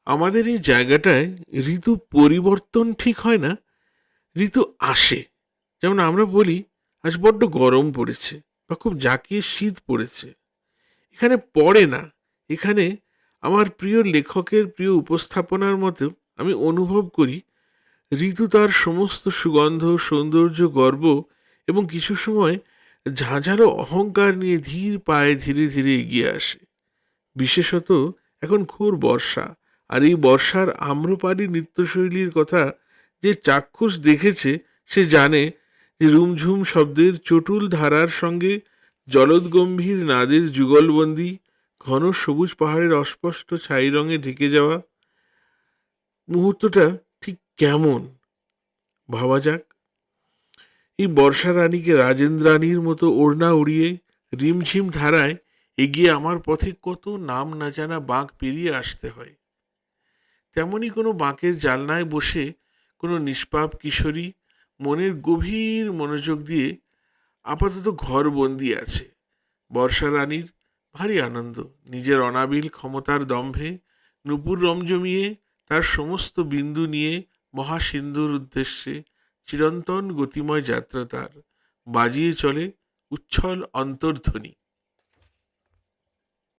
আমাদের এই জায়গাটায় ঋতু পরিবর্তন ঠিক হয় না, ঋতু আসে। যেমন আমরা বলি আজ বড্ড গরম পড়েছে বা খুব জাঁকিয়ে শীত পড়েছে। এখানে পড়ে না, এখানে আমার প্রিয় লেখকের প্রিয় উপস্থাপনার মতো আমি অনুভব করি ঋতু তার সমস্ত সুগন্ধ, সৌন্দর্য, গর্ব এবং কিছু সময় ঝাঁঝালো অহংকার নিয়ে ধীর পায়ে ধীরে ধীরে এগিয়ে আসে। বিশেষত এখন ঘোর বর্ষা, আর এই বর্ষার আম্রপালি নৃত্যশৈলীর কথা যে চাক্ষুষ দেখেছে সে জানে যে রুমঝুম শব্দের চটুল ধারার সঙ্গে জলদগম্ভীর নাদের যুগলবন্দি, ঘন সবুজ পাহাড়ের অস্পষ্ট ছাই রঙে ঢেকে যাওয়া মুহূর্তটা ঠিক কেমন ভাবা যাক। এই বর্ষা রানীকে রাজেন্দ্রাণীর মতো ওড়না উড়িয়ে রিমঝিম ধারায় এগিয়ে আমার পথে কত নাম না জানা বাঁক পেরিয়ে আসতে হয়। তেমনি কোনো বাঁকের জালনায় বসে কোনো নিষ্পাপ কিশোরী মনের গভীর মনোযোগ দিয়ে আপাতত ঘর বন্দি আছে। বর্ষা রানীর ভারী আনন্দ, নিজের অনাবিল ক্ষমতার দম্ভে নূপুর রমজমিয়ে তার সমস্ত বিন্দু নিয়ে মহাসিন্ধুর উদ্দেশ্যে চিরন্তন গতিময় যাত্রা তার, বাজিয়ে চলে উচ্ছল অন্তর্ধ্বনি।